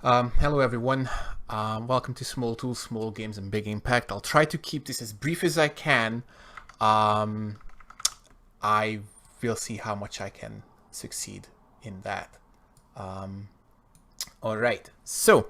Hello everyone, welcome to Small Tools, Small Games and Big Impact. I'll try to keep this as brief as I can. Um, I will see how much I can succeed in that. Alright, so,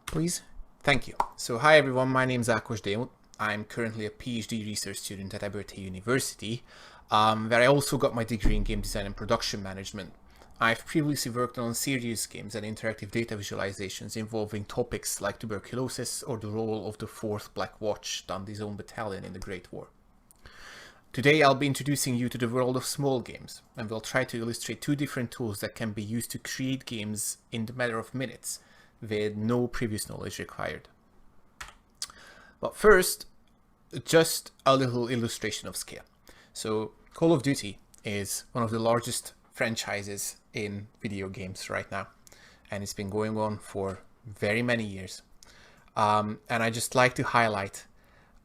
please, thank you. So hi everyone, my name is Ákos Démuth. I'm currently a PhD research student at Abertay University, where I also got my degree in game design and production management. I've previously worked on serious games and interactive data visualizations involving topics like tuberculosis or the role of the 4th Black Watch, Dundee's own battalion in the Great War. Today I'll be introducing you to the world of small games, and we'll try to illustrate two different tools that can be used to create games in the matter of minutes, with no previous knowledge required. But first, just a little illustration of scale. So Call of Duty is one of the largest franchises in video games right now, and it's been going on for very many years. And I just like to highlight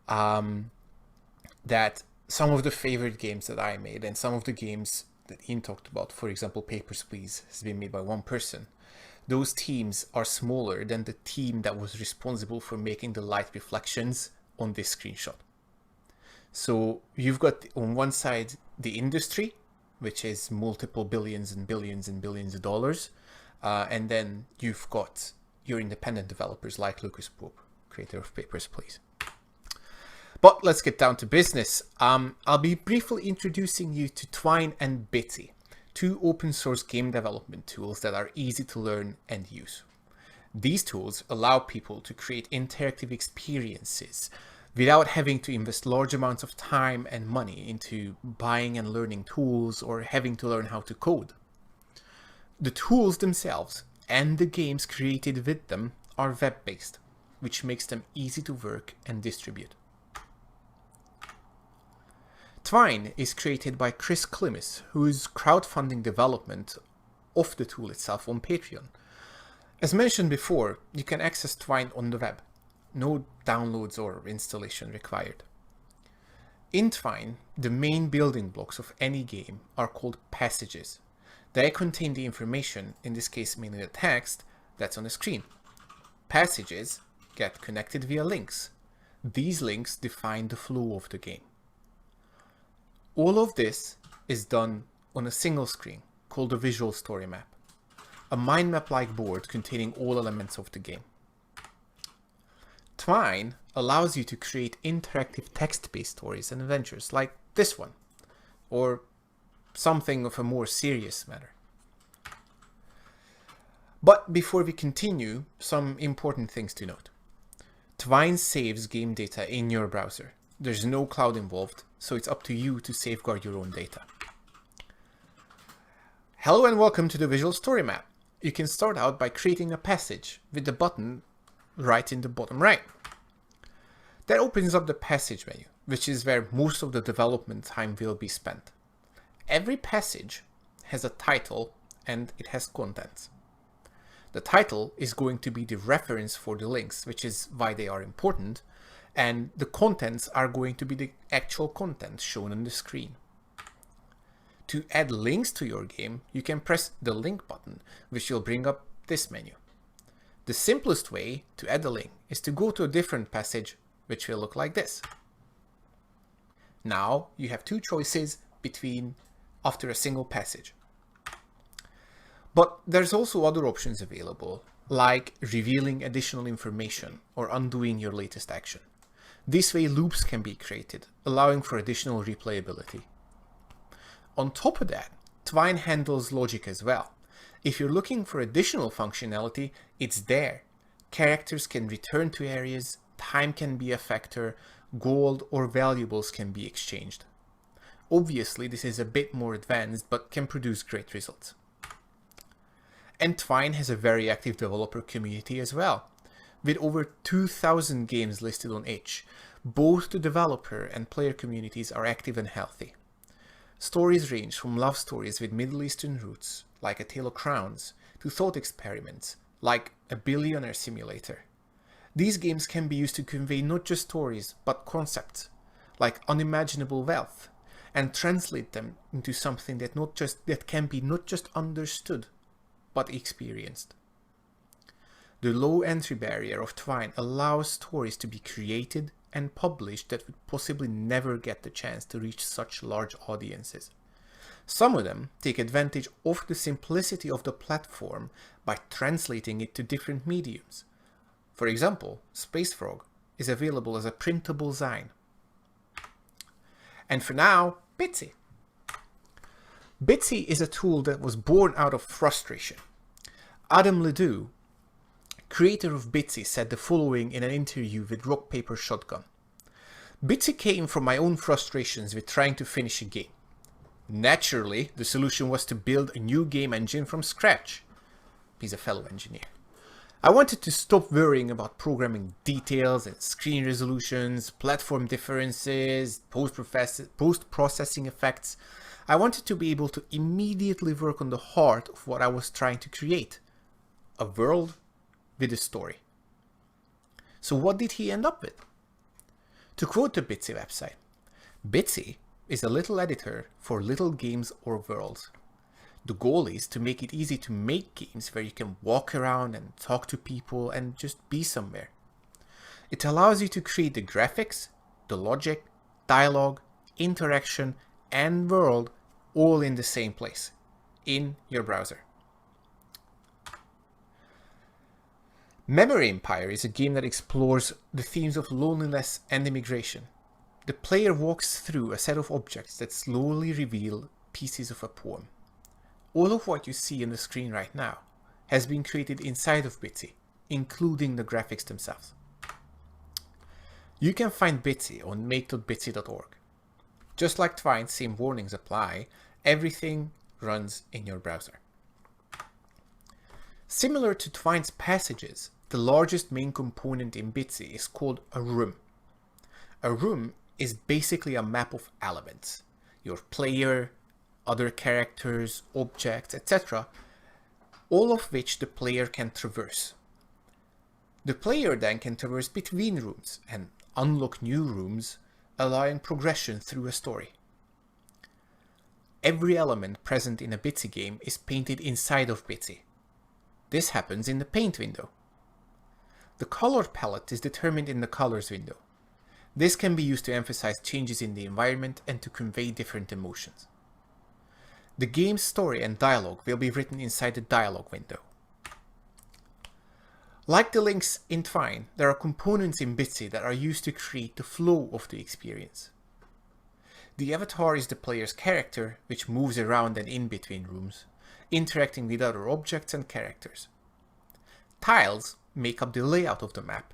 that some of the favorite games that I made and some of the games that Ian talked about, for example, Papers, Please, has been made by one person. Those teams are smaller than the team that was responsible for making the light reflections on this screenshot. So you've got on one side the industry, which is multiple billions and billions and billions of dollars. And then you've got your independent developers like Lucas Pope, creator of Papers, Please. But let's get down to business. I'll be briefly introducing you to Twine and Bitsy, two open source game development tools that are easy to learn and use. These tools allow people to create interactive experiences without having to invest large amounts of time and money into buying and learning tools or having to learn how to code. The tools themselves and the games created with them are web-based, which makes them easy to work and distribute. Twine is created by Chris Klimis, who is crowdfunding development of the tool itself on Patreon. As mentioned before, you can access Twine on the web. No downloads or installation required. In Twine, the main building blocks of any game are called passages. They contain the information, in this case mainly the text, that's on the screen. Passages get connected via links. These links define the flow of the game. All of this is done on a single screen called a visual story map, a mind map-like board containing all elements of the game. Twine allows you to create interactive text-based stories and adventures like this one, or something of a more serious matter. But before we continue, some important things to note. Twine saves game data in your browser. There's no cloud involved, so it's up to you to safeguard your own data. Hello and welcome to the Visual Story Map. You can start out by creating a passage with the button right in the bottom right. That opens up the passage menu, which is where most of the development time will be spent. Every passage has a title and it has contents. The title is going to be the reference for the links, which is why they are important, and the contents are going to be the actual content shown on the screen. To add links to your game, you can press the link button, which will bring up this menu. The simplest way to add a link is to go to a different passage, which will look like this. Now you have two choices after a single passage. But there's also other options available, like revealing additional information or undoing your latest action. This way loops can be created, allowing for additional replayability. On top of that, Twine handles logic as well. If you're looking for additional functionality, it's there. Characters can return to areas, time can be a factor, gold or valuables can be exchanged. Obviously, this is a bit more advanced, but can produce great results. And Twine has a very active developer community as well. With over 2,000 games listed on itch, both the developer and player communities are active and healthy. Stories range from love stories with Middle Eastern roots, like A Tale of Crowns, to thought experiments, like A Billionaire Simulator. These games can be used to convey not just stories, but concepts, like unimaginable wealth, and translate them into something that can be not just understood, but experienced. The low entry barrier of Twine allows stories to be created and published that would possibly never get the chance to reach such large audiences. Some of them take advantage of the simplicity of the platform by translating it to different mediums. For example, Space Frog is available as a printable zine. And for now, Bitsy. Bitsy is a tool that was born out of frustration. Adam Ledoux, creator of Bitsy, said the following in an interview with Rock Paper Shotgun. Bitsy came from my own frustrations with trying to finish a game. Naturally, the solution was to build a new game engine from scratch. He's a fellow engineer. I wanted to stop worrying about programming details and screen resolutions, platform differences, post-processing effects. I wanted to be able to immediately work on the heart of what I was trying to create. A world with a story. So what did he end up with? To quote the Bitsy website, Bitsy is a little editor for little games or worlds. The goal is to make it easy to make games where you can walk around and talk to people and just be somewhere. It allows you to create the graphics, the logic, dialogue, interaction, and world all in the same place, in your browser. Memory Empire is a game that explores the themes of loneliness and immigration. The player walks through a set of objects that slowly reveal pieces of a poem. All of what you see on the screen right now has been created inside of Bitsy, including the graphics themselves. You can find Bitsy on make.bitsy.org. Just like Twine, same warnings apply. Everything runs in your browser. Similar to Twine's passages, the largest main component in Bitsy is called a room. A room is basically a map of elements. Your player, other characters, objects, etc., all of which the player can traverse. The player then can traverse between rooms and unlock new rooms, allowing progression through a story. Every element present in a Bitsy game is painted inside of Bitsy. This happens in the paint window. The color palette is determined in the colors window. This can be used to emphasize changes in the environment and to convey different emotions. The game's story and dialogue will be written inside the dialogue window. Like the links in Twine, there are components in Bitsy that are used to create the flow of the experience. The avatar is the player's character, which moves around and in between rooms, interacting with other objects and characters. Tiles make up the layout of the map,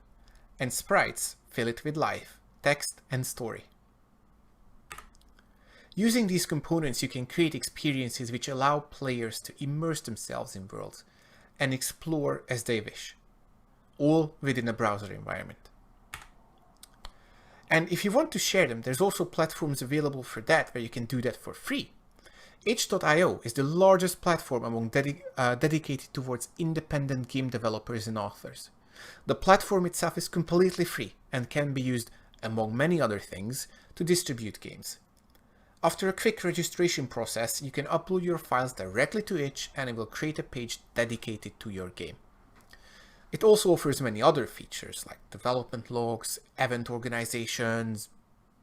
and sprites fill it with life, text, and story. Using these components, you can create experiences which allow players to immerse themselves in worlds and explore as they wish, all within a browser environment. And if you want to share them, there's also platforms available for that where you can do that for free. itch.io is the largest platform among dedicated towards independent game developers and authors. The platform itself is completely free and can be used, among many other things, to distribute games. After a quick registration process, you can upload your files directly to itch and it will create a page dedicated to your game. It also offers many other features like development logs, event organizations,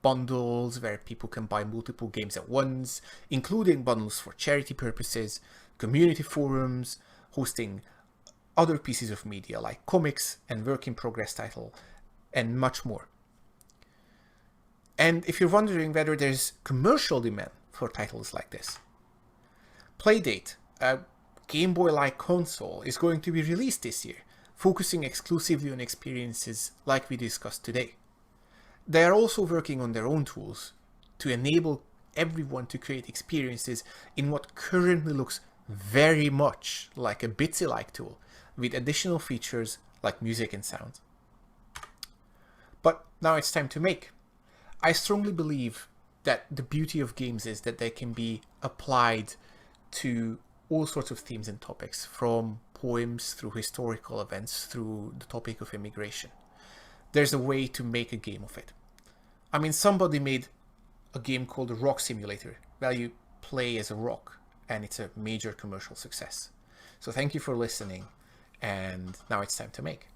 bundles where people can buy multiple games at once, including bundles for charity purposes, community forums, hosting other pieces of media like comics and work in progress title, and much more. And if you're wondering whether there's commercial demand for titles like this, Playdate, a Game Boy-like console, is going to be released this year, focusing exclusively on experiences like we discussed today. They are also working on their own tools to enable everyone to create experiences in what currently looks very much like a Bitsy-like tool, with additional features like music and sound. But now it's time to make. I strongly believe that the beauty of games is that they can be applied to all sorts of themes and topics, from poems through historical events through the topic of immigration. There's a way to make a game of it. I mean, somebody made a game called the Rock Simulator, where you play as a rock, and it's a major commercial success. So thank you for listening, and now it's time to make.